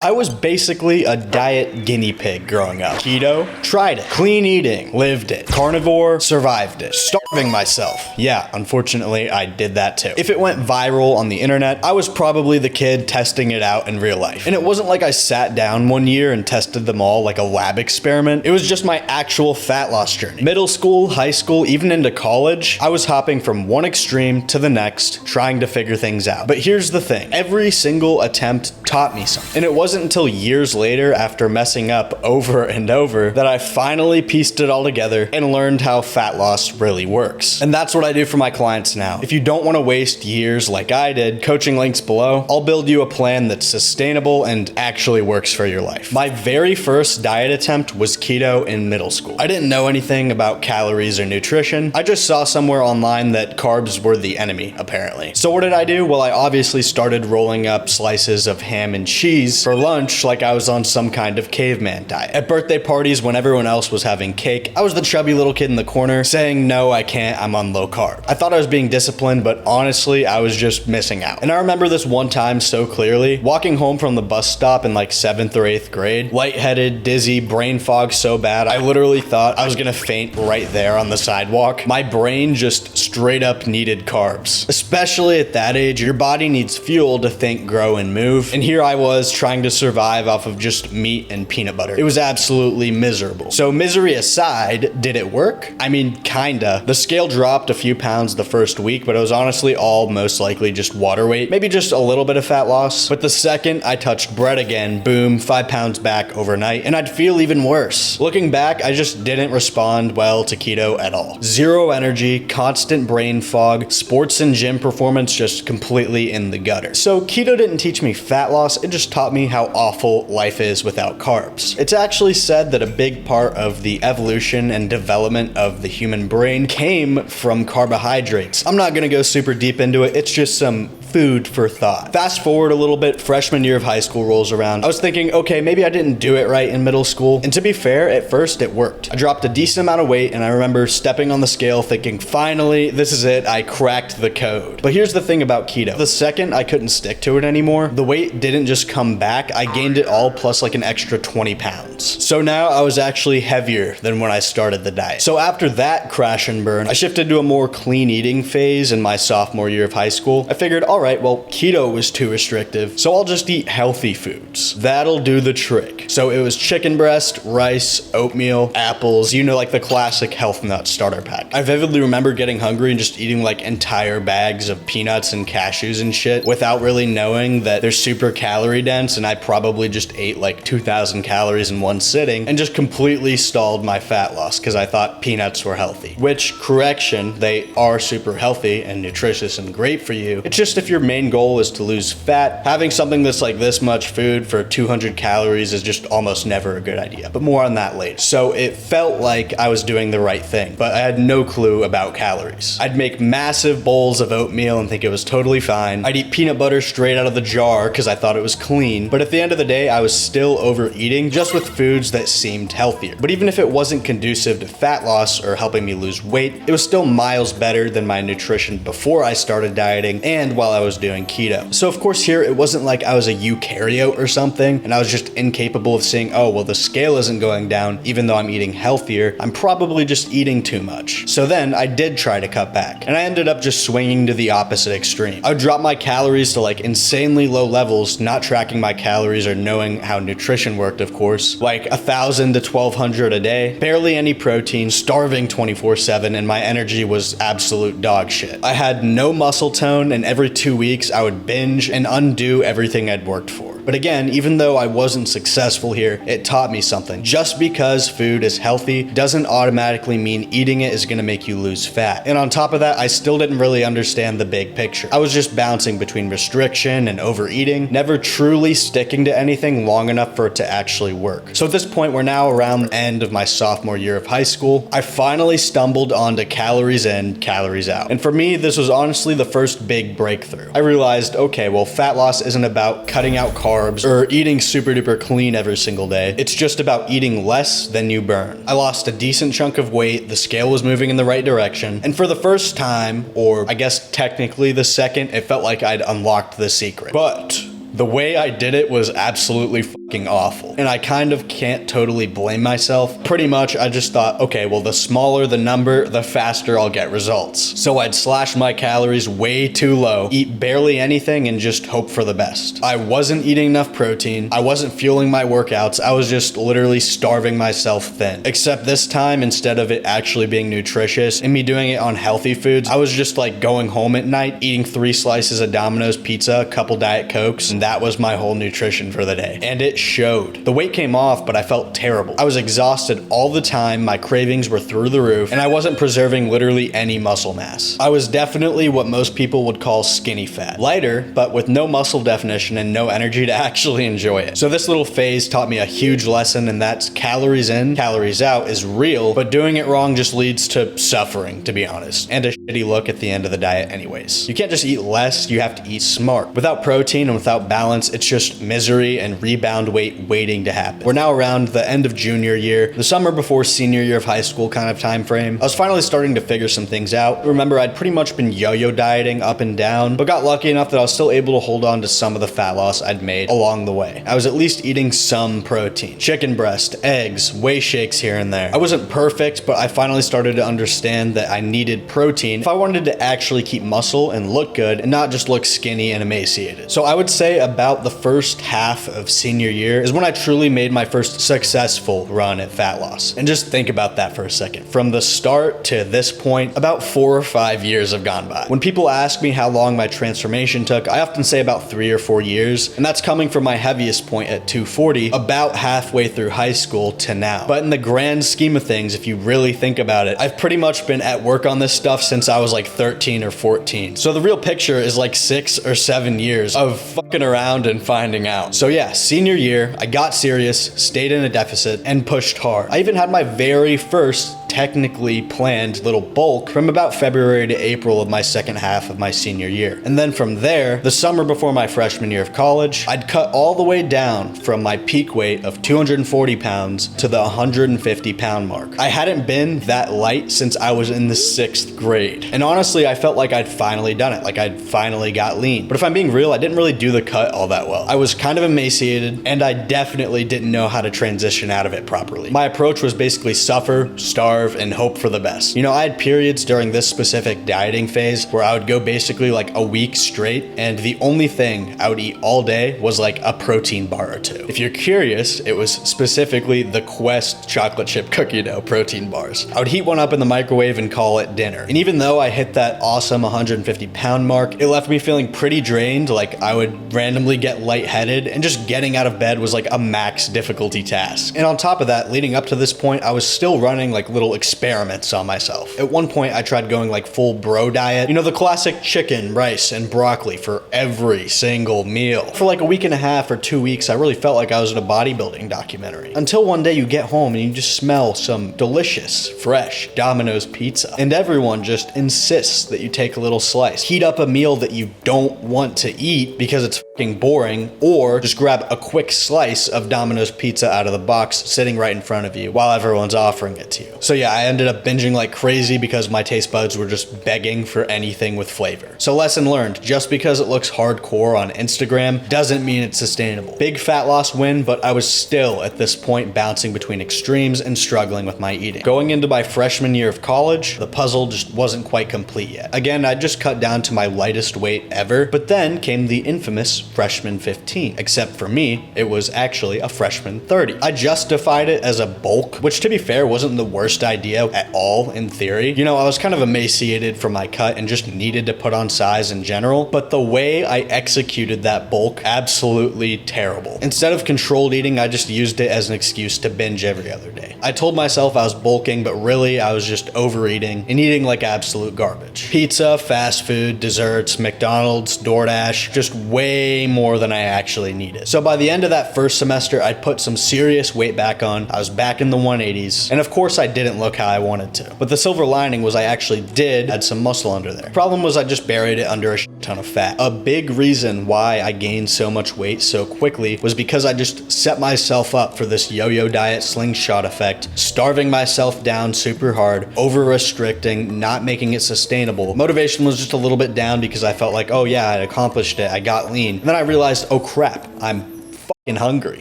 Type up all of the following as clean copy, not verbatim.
I was basically a diet guinea pig growing up. Keto, tried it. Clean eating, lived it. Carnivore, survived it. Starving myself. Yeah, unfortunately, I did that too. If it went viral on the internet, I was probably the kid testing it out in real life. And it wasn't like I sat down one year and tested them all like a lab experiment. It was just my actual fat loss journey. Middle school, high school, even into college, I was hopping from one extreme to the next, trying to figure things out. But here's the thing. Every single attempt taught me something. And it wasn't until years later, after messing up over and over, that I finally pieced it all together and learned how fat loss really works. And that's what I do for my clients now. If you don't want to waste years like I did, coaching links below, I'll build you a plan that's sustainable and actually works for your life. My very first diet attempt was keto in middle school. I didn't know anything about calories or nutrition. I just saw somewhere online that carbs were the enemy, apparently. So what did I do? Well, I obviously started rolling up slices of ham and cheese for lunch like I was on some kind of caveman diet. At birthday parties, when everyone else was having cake, I was the chubby little kid in the corner saying, no, I can't, I'm on low carb. I thought I was being disciplined, but honestly, I was just missing out. And I remember this one time so clearly, walking home from the bus stop in like 7th or 8th grade, lightheaded, dizzy, brain fog so bad, I literally thought I was gonna faint right there on the sidewalk. My brain just straight up needed carbs. Especially at that age, your body needs fuel to think, grow, and move. And here I was trying to survive off of just meat and peanut butter. It was absolutely miserable. So misery aside, did it work? I mean, kinda. The scale dropped a few pounds the first week, but it was honestly all most likely just water weight, maybe just a little bit of fat loss. But the second I touched bread again, boom, 5 pounds back overnight, and I'd feel even worse. Looking back, I just didn't respond well to keto at all. Zero energy, constant brain fog, sports and gym performance just completely in the gutter. So keto didn't teach me fat loss, it just taught me how awful life is without carbs. It's actually said that a big part of the evolution and development of the human brain came from carbohydrates. I'm not gonna go super deep into it, it's just some food for thought. Fast forward a little bit, freshman year of high school rolls around. I was thinking, okay, maybe I didn't do it right in middle school. And to be fair, at first it worked. I dropped a decent amount of weight and I remember stepping on the scale thinking, finally, this is it, I cracked the code. But here's the thing about keto. The second I couldn't stick to it anymore, the weight didn't just come back, I gained it all plus like an extra 20 pounds. So now I was actually heavier than when I started the diet. So after that crash and burn, I shifted to a more clean eating phase in my sophomore year of high school. I figured, all right, well, keto was too restrictive, so I'll just eat healthy foods. That'll do the trick. So it was chicken breast, rice, oatmeal, apples, you know, like the classic health nut starter pack. I vividly remember getting hungry and just eating like entire bags of peanuts and cashews and shit without really knowing that they're super calorie dense, and I probably just ate like 2,000 calories in one sitting and just completely stalled my fat loss because I thought peanuts were healthy. Which, correction, they are super healthy and nutritious and great for you. It's just if your main goal is to lose fat, having something that's like this much food for 200 calories is just almost never a good idea. But more on that later. So it felt like I was doing the right thing, but I had no clue about calories. I'd make massive bowls of oatmeal and think it was totally fine. I'd eat peanut butter straight out of the jar because I thought it was clean. But at the end of the day, I was still overeating, just with foods that seemed healthier. But even if it wasn't conducive to fat loss or helping me lose weight, it was still miles better than my nutrition before I started dieting and while I was doing keto. So of course here, it wasn't like I was a eukaryote or something, and I was just incapable of seeing, oh, well, the scale isn't going down, even though I'm eating healthier. I'm probably just eating too much. So then I did try to cut back, and I ended up just swinging to the opposite extreme. I would drop my calories to like insanely low levels, not tracking my calories or knowing how nutrition worked, of course, like 1,000 to 1,200 a day, barely any protein, starving 24/7, and my energy was absolute dog shit. I had no muscle tone, and every 2 weeks I would binge and undo everything I'd worked for. But again, even though I wasn't successful here, it taught me something. Just because food is healthy doesn't automatically mean eating it is gonna make you lose fat. And on top of that, I still didn't really understand the big picture. I was just bouncing between restriction and overeating, never truly sticking to anything long enough for it to actually work. So at this point, we're now around the end of my sophomore year of high school. I finally stumbled onto calories in, calories out. And for me, this was honestly the first big breakthrough. I realized, okay, well, fat loss isn't about cutting out carbs or eating super duper clean every single day. It's just about eating less than you burn. I lost a decent chunk of weight, the scale was moving in the right direction, and for the first time, or I guess technically the second, it felt like I'd unlocked the secret. But The way I did it was absolutely fucking awful, and I kind of can't totally blame myself. Pretty much, I just thought, okay, well, the smaller the number, the faster I'll get results. So I'd slash my calories way too low, eat barely anything, and just hope for the best. I wasn't eating enough protein, I wasn't fueling my workouts, I was just literally starving myself thin. Except this time, instead of it actually being nutritious and me doing it on healthy foods, I was just like going home at night, eating 3 slices of Domino's pizza, a couple Diet Cokes, and that was my whole nutrition for the day. And it showed. The weight came off, but I felt terrible. I was exhausted all the time, my cravings were through the roof, and I wasn't preserving literally any muscle mass. I was definitely what most people would call skinny fat. Lighter, but with no muscle definition and no energy to actually enjoy it. So this little phase taught me a huge lesson, and that's calories in, calories out is real, but doing it wrong just leads to suffering, to be honest, and a shitty look at the end of the diet anyways. You can't just eat less, you have to eat smart. Without protein and without balance, it's just misery and rebound weight waiting to happen. We're now around the end of junior year, the summer before senior year of high school kind of time frame. I was finally starting to figure some things out. Remember, I'd pretty much been yo-yo dieting up and down, but got lucky enough that I was still able to hold on to some of the fat loss I'd made along the way. I was at least eating some protein. Chicken breast, eggs, whey shakes here and there. I wasn't perfect, but I finally started to understand that I needed protein if I wanted to actually keep muscle and look good and not just look skinny and emaciated. So I would say about the first half of senior year is when I truly made my first successful run at fat loss. And just think about that for a second. From the start to this point, about 4 or 5 years have gone by. When people ask me how long my transformation took, I often say about 3 or 4 years, and that's coming from my heaviest point at 240, about halfway through high school to now. But in the grand scheme of things, if you really think about it, I've pretty much been at work on this stuff since I was like 13 or 14. So the real picture is like 6 or 7 years of fucking around and finding out. So yeah, senior year, I got serious, stayed in a deficit, and pushed hard. I even had my very first technically planned little bulk from about February to April of my second half of my senior year. And then from there, the summer before my freshman year of college, I'd cut all the way down from my peak weight of 240 pounds to the 150 pound mark. I hadn't been that light since I was in the 6th grade. And honestly, I felt like I'd finally done it, like I'd finally got lean. But if I'm being real, I didn't really do the cut all that well. I was kind of emaciated, and I definitely didn't know how to transition out of it properly. My approach was basically suffer, starve, and hope for the best. You know, I had periods during this specific dieting phase where I would go basically like a week straight, and the only thing I would eat all day was like a protein bar or 2. If you're curious, it was specifically the Quest chocolate chip cookie dough protein bars. I would heat one up in the microwave and call it dinner. And even though I hit that awesome 150 pound mark, it left me feeling pretty drained, like I would randomly get lightheaded, and just getting out of bed was like a max difficulty task. And on top of that, leading up to this point, I was still running like little experiments on myself. At one point, I tried going like full bro diet. You know, the classic chicken, rice, and broccoli for every single meal. For like a week and a half or 2 weeks, I really felt like I was in a bodybuilding documentary. Until one day you get home and you just smell some delicious, fresh Domino's pizza. And everyone just insists that you take a little slice. Heat up a meal that you don't want to eat because it's fucking boring, or just grab a quick slice of Domino's pizza out of the box sitting right in front of you while everyone's offering it to you. So yeah, I ended up binging like crazy because my taste buds were just begging for anything with flavor. So lesson learned, just because it looks hardcore on Instagram doesn't mean it's sustainable. Big fat loss win, but I was still at this point bouncing between extremes and struggling with my eating. Going into my freshman year of college, the puzzle just wasn't quite complete yet. Again, I just cut down to my lightest weight ever, but then came the infamous freshman 15. Except for me, it was actually a freshman 30. I justified it as a bulk, which to be fair wasn't the worst idea at all in theory. You know, I was kind of emaciated from my cut and just needed to put on size in general, but the way I executed that bulk, absolutely terrible. Instead of controlled eating, I just used it as an excuse to binge every other day. I told myself I was bulking, but really I was just overeating and eating like absolute garbage. Pizza, fast food, desserts, McDonald's, DoorDash, just way more than I actually needed. So by the end of that first semester, I'd put some serious weight back on. I was back in the 180s, and of course I didn't look how I wanted to. But the silver lining was I actually did add some muscle under there. Problem was I just buried it under a ton of fat. A big reason why I gained so much weight so quickly was because I just set myself up for this yo-yo diet slingshot effect, starving myself down super hard, over-restricting, not making it sustainable. Motivation was just a little bit down because I felt like, oh yeah, I accomplished it, I got lean, And then I realized, oh crap, I'm fucking hungry.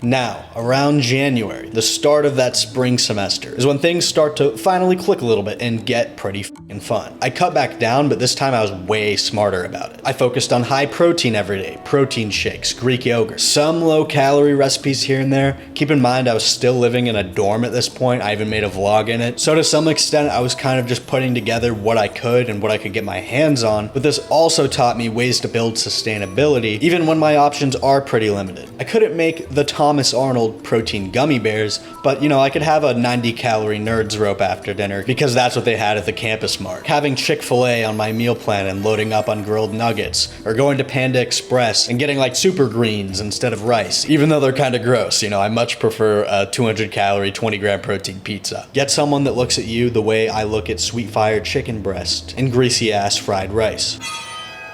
Now, around January, the start of that spring semester, is when things start to finally click a little bit and get pretty fucking fun. I cut back down, but this time I was way smarter about it. I focused on high protein every day, protein shakes, Greek yogurt, some low calorie recipes here and there. Keep in mind, I was still living in a dorm at this point. I even made a vlog in it. So to some extent, I was kind of just putting together what I could and what I could get my hands on. But this also taught me ways to build sustainability, even when my options are pretty limited. I couldn't make the Thomas Arnold protein gummy bears, but I could have a 90 calorie Nerds rope after dinner because that's what they had at the Campus Mart. Having Chick-fil-A on my meal plan and loading up on grilled nuggets, or going to Panda Express and getting like super greens instead of rice, even though they're kind of gross. I much prefer a 200 calorie, 20 gram protein pizza. Get someone that looks at you the way I look at sweet fire chicken breast and greasy ass fried rice.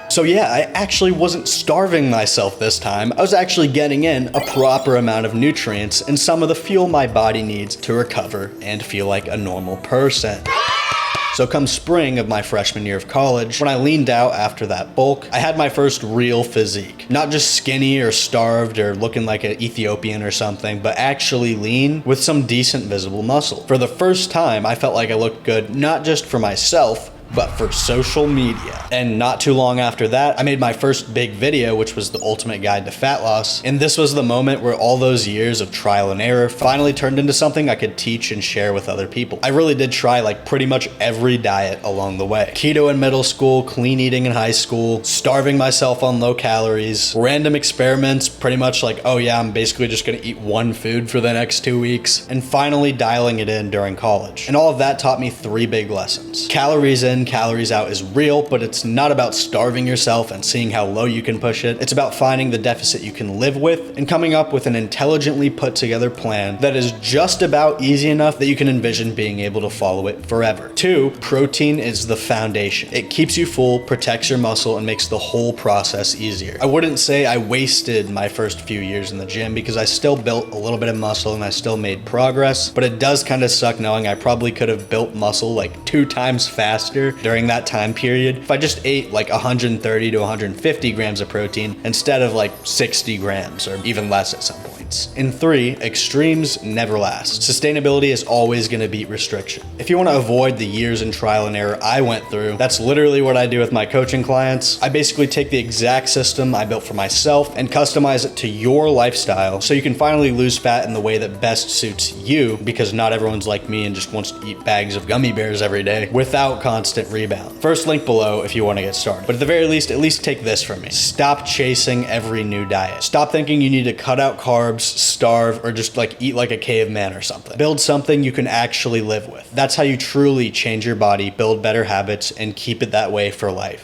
So yeah, I actually wasn't starving myself this time. I was actually getting in a proper amount of nutrients and some of the fuel my body needs to recover and feel like a normal person. So come spring of my freshman year of college, when I leaned out after that bulk, I had my first real physique. Not just skinny or starved or looking like an Ethiopian or something, but actually lean with some decent visible muscle. For the first time, I felt like I looked good, not just for myself, but for social media. And not too long after that, I made my first big video, which was the ultimate guide to fat loss. And this was the moment where all those years of trial and error finally turned into something I could teach and share with other people. I really did try like pretty much every diet along the way. Keto in middle school, clean eating in high school, starving myself on low calories, random experiments, pretty much like, oh yeah, I'm basically just gonna eat one food for the next 2 weeks, and finally dialing it in during college. And all of that taught me 3 big lessons. Calories in, calories out is real, but it's not about starving yourself and seeing how low you can push it. It's about finding the deficit you can live with and coming up with an intelligently put together plan that is just about easy enough that you can envision being able to follow it forever. 2, protein is the foundation. It keeps you full, protects your muscle, and makes the whole process easier. I wouldn't say I wasted my first few years in the gym because I still built a little bit of muscle and I still made progress, but it does kind of suck knowing I probably could have built muscle like 2 times faster during that time period if I just ate like 130 to 150 grams of protein instead of like 60 grams or even less at some points. And 3, extremes never last. Sustainability is always going to beat restriction. If you want to avoid the years in trial and error I went through, that's literally what I do with my coaching clients. I basically take the exact system I built for myself and customize it to your lifestyle so you can finally lose fat in the way that best suits you, because not everyone's like me and just wants to eat bags of gummy bears every day without constant rebound. First link below if you want to get started. But at the very least, at least take this from me. Stop chasing every new diet. Stop thinking you need to cut out carbs, starve, or just like eat like a caveman or something. Build something you can actually live with. That's how you truly change your body, build better habits, and keep it that way for life.